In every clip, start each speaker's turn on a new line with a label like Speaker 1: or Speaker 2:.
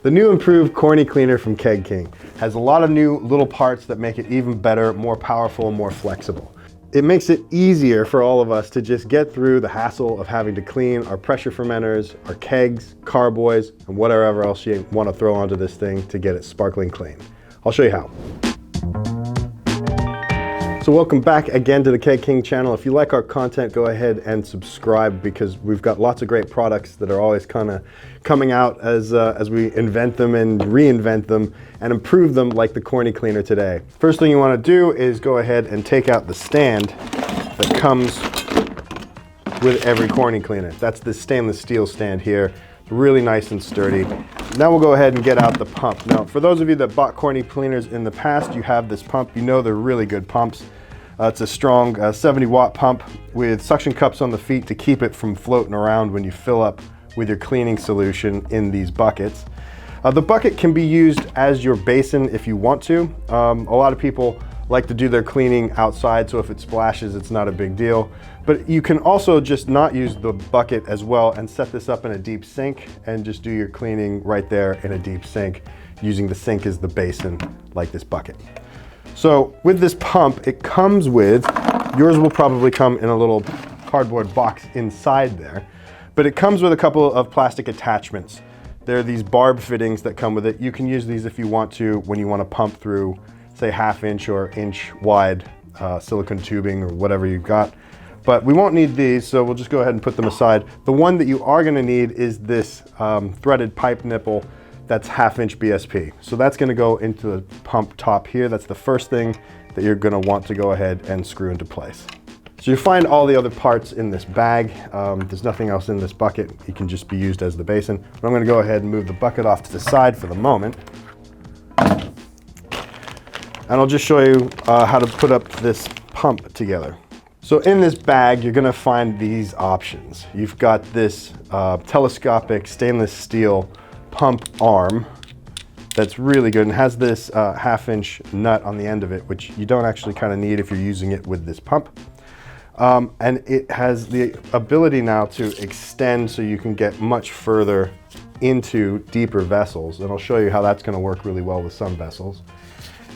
Speaker 1: The new improved Corny cleaner from Keg King has a lot of new little parts that make it even better, more powerful, more flexible. It makes it easier for all of us to just get through the hassle of having to clean our pressure fermenters, our kegs, carboys, and whatever else you want to throw onto this thing to get it sparkling clean. I'll show you how. So welcome back again to the Keg King channel. If you like our content, go ahead and subscribe because we've got lots of great products that are always kind of coming out as we invent them and reinvent them and improve them, like the Corny cleaner today. First thing you want to do is go ahead and take out the stand that comes with every Corny cleaner. That's this stainless steel stand here. Really nice and sturdy. Now we'll go ahead and get out the pump. Now, for those of you that bought Corny cleaners in the past, you have this pump. You know they're really good pumps. It's a strong 70-watt pump with suction cups on the feet to keep it from floating around when you fill up with your cleaning solution in these buckets. The bucket can be used as your basin if you want to. A lot of people like to do their cleaning outside, so if it splashes, it's not a big deal. But you can also just not use the bucket as well and set this up in a deep sink and just do your cleaning right there in a deep sink, using the sink as the basin like this bucket. So with this pump, it comes with, yours will probably come in a little cardboard box inside there, but it comes with a couple of plastic attachments. There are these barb fittings that come with it. You can use these if you want to when you want to pump through, say, 1/2 inch or inch wide silicone tubing or whatever you've got. But we won't need these, so we'll just go ahead and put them aside. The one that you are going to need is this threaded pipe nipple that's 1/2 inch BSP. So that's going to go into the pump top here. That's the first thing that you're going to want to go ahead and screw into place. So you find all the other parts in this bag. There's nothing else in this bucket. It can just be used as the basin. But I'm going to go ahead and move the bucket off to the side for the moment. And I'll just show you how to put up this pump together. So in this bag, you're going to find these options. You've got this telescopic stainless steel pump arm that's really good and has this 1/2 inch nut on the end of it, which you don't actually kind of need if you're using it with this pump. And it has the ability now to extend so you can get much further into deeper vessels. And I'll show you how that's going to work really well with some vessels.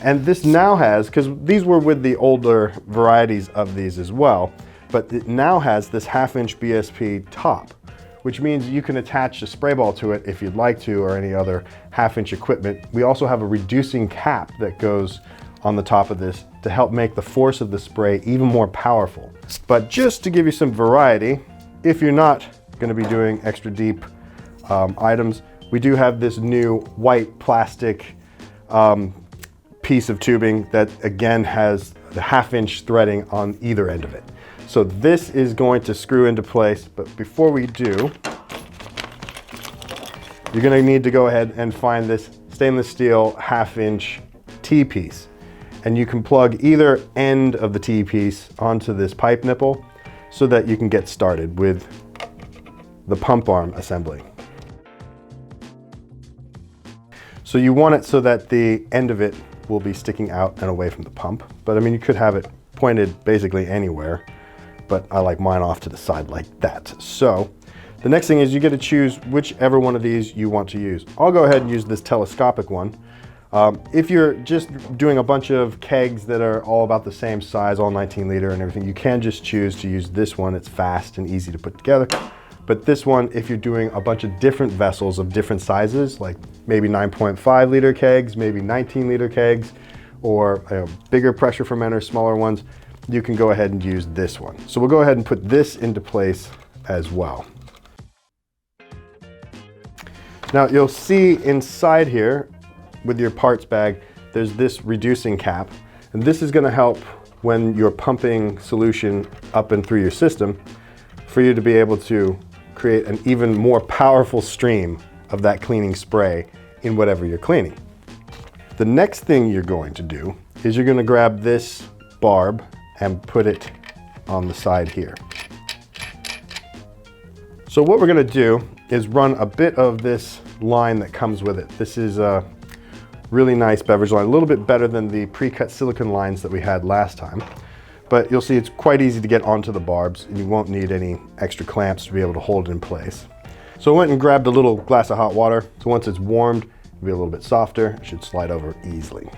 Speaker 1: And this now has, because these were with the older varieties of these as well, but it now has this 1/2 inch BSP top, which means you can attach a spray ball to it if you'd like to, or any other 1/2 inch equipment. We also have a reducing cap that goes on the top of this to help make the force of the spray even more powerful. But just to give you some variety, if you're not going to be doing extra deep items, we do have this new white plastic piece of tubing that again has the 1/2 inch threading on either end of it. So this is going to screw into place, but before we do, you're going to need to go ahead and find this stainless steel 1/2 inch T-piece. And you can plug either end of the T-piece onto this pipe nipple so that you can get started with the pump arm assembly. So you want it so that the end of it will be sticking out and away from the pump. But I mean, you could have it pointed basically anywhere, but I like mine off to the side like that. So the next thing is you get to choose whichever one of these you want to use. I'll go ahead and use this telescopic one. If you're just doing a bunch of kegs that are all about the same size, all 19 liter and everything, you can just choose to use this one. It's fast and easy to put together. But this one, if you're doing a bunch of different vessels of different sizes, like maybe 9.5 liter kegs, maybe 19 liter kegs, or bigger pressure fermenters, smaller ones, you can go ahead and use this one. So we'll go ahead and put this into place as well. Now you'll see inside here with your parts bag, there's this reducing cap. And this is going to help when you're pumping solution up and through your system for you to be able to create an even more powerful stream of that cleaning spray in whatever you're cleaning. The next thing you're going to do is you're going to grab this barb and put it on the side here. So what we're going to do is run a bit of this line that comes with it. This is a really nice beverage line, a little bit better than the pre-cut silicone lines that we had last time. But you'll see it's quite easy to get onto the barbs and you won't need any extra clamps to be able to hold it in place. So I went and grabbed a little glass of hot water. So once it's warmed, it'll be a little bit softer. It should slide over easily.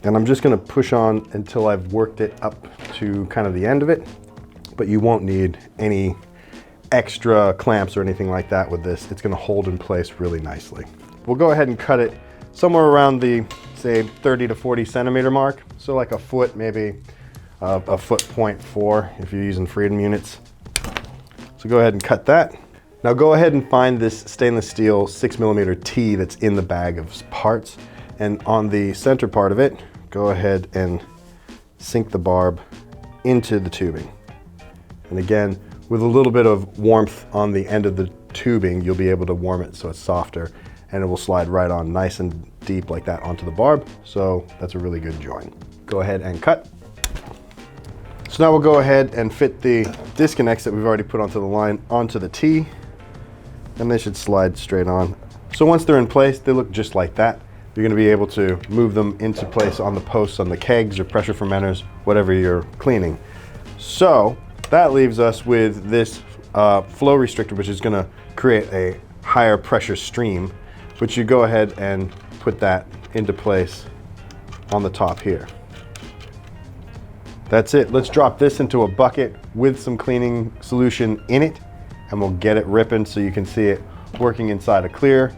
Speaker 1: And I'm just gonna push on until I've worked it up to kind of the end of it, but you won't need any extra clamps or anything like that with this. It's gonna hold in place really nicely. We'll go ahead and cut it somewhere around the, say, 30 to 40 centimeter mark. So like a foot, maybe a foot 0.4 if you're using Freedom units. So go ahead and cut that. Now go ahead and find this stainless steel 6mm T that's in the bag of parts. And on the center part of it, go ahead and sink the barb into the tubing. And again, with a little bit of warmth on the end of the tubing, you'll be able to warm it so it's softer, and it will slide right on nice and deep like that onto the barb. So that's a really good join. Go ahead and cut. So now we'll go ahead and fit the disconnects that we've already put onto the line onto the T, and they should slide straight on. So once they're in place, they look just like that. You're gonna be able to move them into place on the posts, on the kegs or pressure fermenters, whatever you're cleaning. So that leaves us with this flow restrictor, which is gonna create a higher pressure stream, which you go ahead and put that into place on the top here. That's it. Let's drop this into a bucket with some cleaning solution in it, and we'll get it ripping so you can see it working inside a clear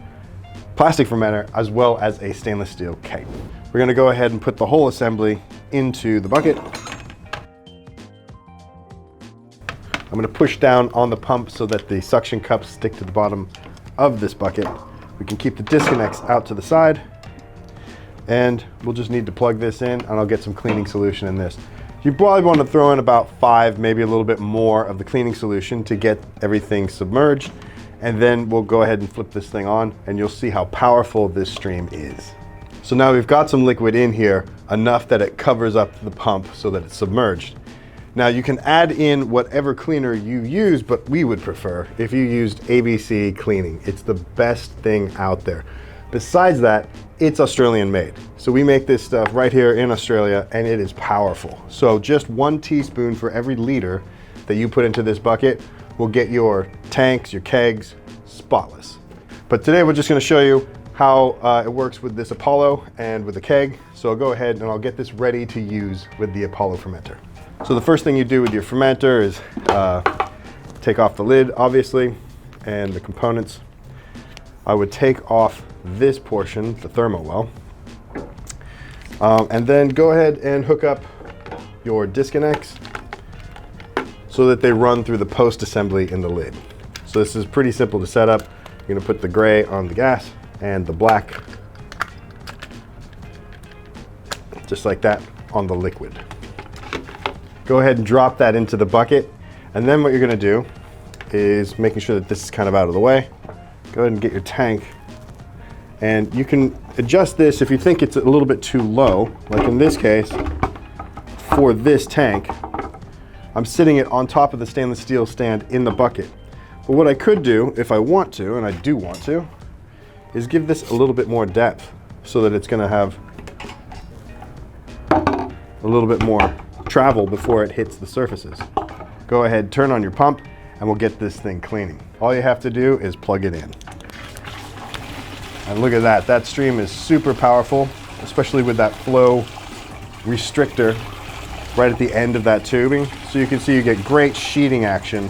Speaker 1: plastic fermenter as well as a stainless steel keg. We're gonna go ahead and put the whole assembly into the bucket. I'm gonna push down on the pump so that the suction cups stick to the bottom of this bucket. We can keep the disconnects out to the side, and we'll just need to plug this in, and I'll get some cleaning solution in this. You probably want to throw in about 5, maybe a little bit more of the cleaning solution to get everything submerged. And then we'll go ahead and flip this thing on, and you'll see how powerful this stream is. So now we've got some liquid in here, enough that it covers up the pump so that it's submerged. Now you can add in whatever cleaner you use, but we would prefer if you used ABC cleaning. It's the best thing out there. Besides that, it's Australian made. So we make this stuff right here in Australia, and it is powerful. So just 1 teaspoon for every liter that you put into this bucket will get your tanks, your kegs, spotless. But today we're just gonna show you how it works with this Apollo and with the keg. So I'll go ahead and I'll get this ready to use with the Apollo fermenter. So the first thing you do with your fermenter is take off the lid, obviously, and the components. I would take off this portion, the thermo well, and then go ahead and hook up your disconnects so that they run through the post assembly in the lid. So this is pretty simple to set up. You're gonna put the gray on the gas and the black, just like that, on the liquid. Go ahead and drop that into the bucket, and then what you're gonna do is making sure that this is kind of out of the way. Go ahead and get your tank, and you can adjust this if you think it's a little bit too low. Like in this case, for this tank, I'm sitting it on top of the stainless steel stand in the bucket. But what I could do, if I want to, and I do want to, is give this a little bit more depth so that it's gonna have a little bit more travel before it hits the surfaces. Go ahead, turn on your pump, and we'll get this thing cleaning. All you have to do is plug it in. And look at that, that stream is super powerful, especially with that flow restrictor right at the end of that tubing. So you can see you get great sheeting action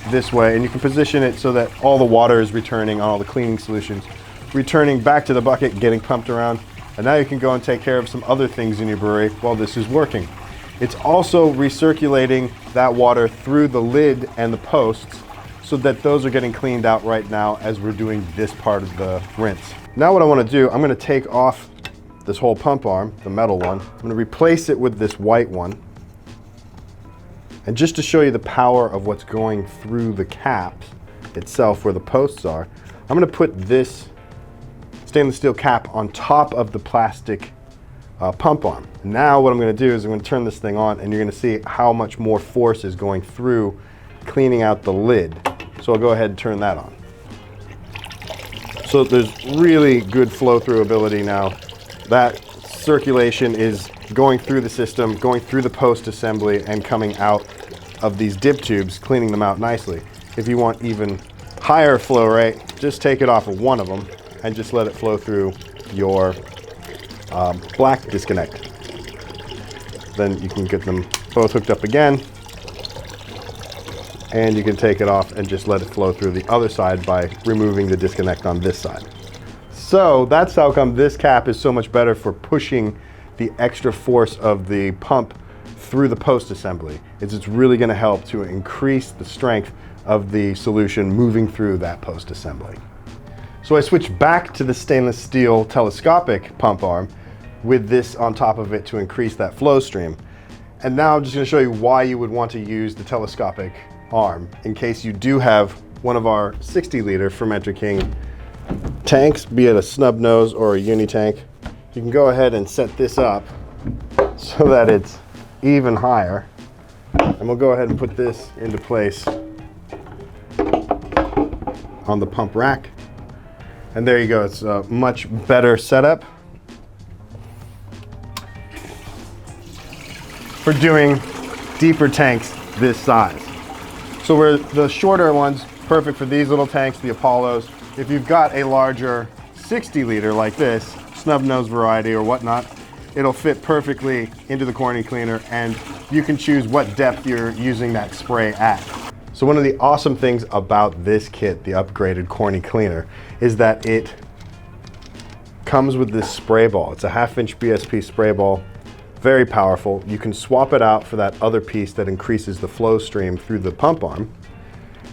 Speaker 1: this way, and you can position it so that all the water is returning, all the cleaning solutions, returning back to the bucket, getting pumped around. And now you can go and take care of some other things in your brewery while this is working. It's also recirculating that water through the lid and the posts so that those are getting cleaned out right now as we're doing this part of the rinse. Now what I want to do, I'm going to take off this whole pump arm, the metal one. I'm going to replace it with this white one. And just to show you the power of what's going through the cap itself where the posts are, I'm going to put this stainless steel cap on top of the plastic pump arm. Now what I'm going to do is I'm going to turn this thing on, and you're going to see how much more force is going through cleaning out the lid. So I'll go ahead and turn that on. So there's really good flow through ability now. That circulation is going through the system, going through the post assembly, and coming out of these dip tubes, cleaning them out nicely. If you want even higher flow rate, just take it off of one of them and just let it flow through your black disconnect. Then you can get them both hooked up again, and you can take it off and just let it flow through the other side by removing the disconnect on this side. So that's how come this cap is so much better for pushing the extra force of the pump through the post assembly. It's really going to help to increase the strength of the solution moving through that post assembly. So I switched back to the stainless steel telescopic pump arm with this on top of it to increase that flow stream. And now I'm just going to show you why you would want to use the telescopic arm in case you do have one of our 60-liter Fermenter King tanks, be it a snub nose or a uni tank. You can go ahead and set this up so that it's even higher. And we'll go ahead and put this into place on the pump rack. And there you go, it's a much better setup for doing deeper tanks this size. So where the shorter ones, perfect for these little tanks, the Apollos. If you've got a larger 60-liter like this, snub nose variety or whatnot, it'll fit perfectly into the Corny cleaner, and you can choose what depth you're using that spray at. So one of the awesome things about this kit, the upgraded Corny cleaner, is that it comes with this spray ball. It's a 1/2-inch BSP spray ball, very powerful. You can swap it out for that other piece that increases the flow stream through the pump arm.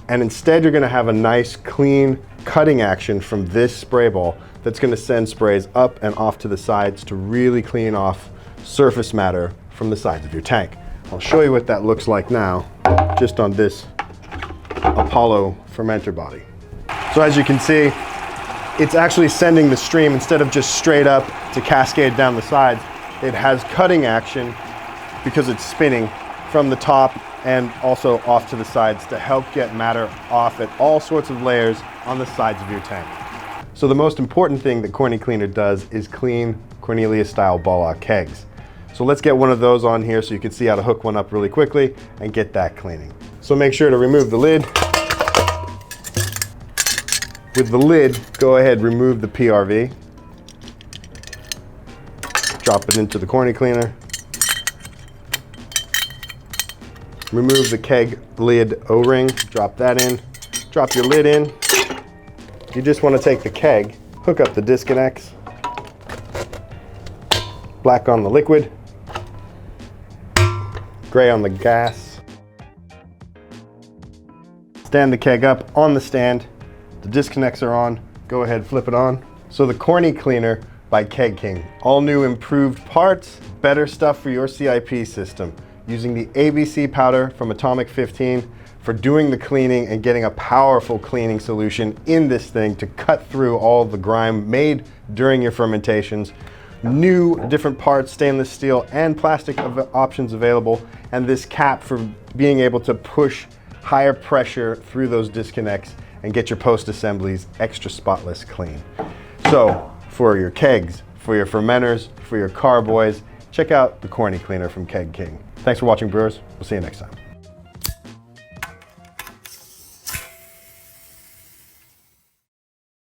Speaker 1: And instead you're gonna have a nice clean cutting action from this spray ball that's gonna send sprays up and off to the sides to really clean off surface matter from the sides of your tank. I'll show you what that looks like now, just on this Apollo fermenter body. So as you can see, it's actually sending the stream instead of just straight up to cascade down the sides. It has cutting action because it's spinning from the top and also off to the sides to help get matter off at all sorts of layers on the sides of your tank. So the most important thing that Corny Cleaner does is clean Cornelius style ball lock kegs. So let's get one of those on here so you can see how to hook one up really quickly and get that cleaning. So make sure to remove the lid. With the lid, go ahead, remove the PRV. Drop it into the Corny Cleaner. Remove the keg lid O-ring, drop that in. Drop your lid in. You just want to take the keg, hook up the disconnects. Black on the liquid. Gray on the gas. Stand the keg up on the stand. The disconnects are on. Go ahead, flip it on. So the Corny Cleaner by Keg King. All new improved parts, better stuff for your CIP system. Using the ABC powder from Atomic 15 for doing the cleaning and getting a powerful cleaning solution in this thing to cut through all the grime made during your fermentations. New different parts, stainless steel and plastic options available, and this cap for being able to push higher pressure through those disconnects and get your post assemblies extra spotless clean. So for your kegs, for your fermenters, for your carboys, check out the Corny Cleaner from Keg King. Thanks for watching, brewers. We'll see you next time.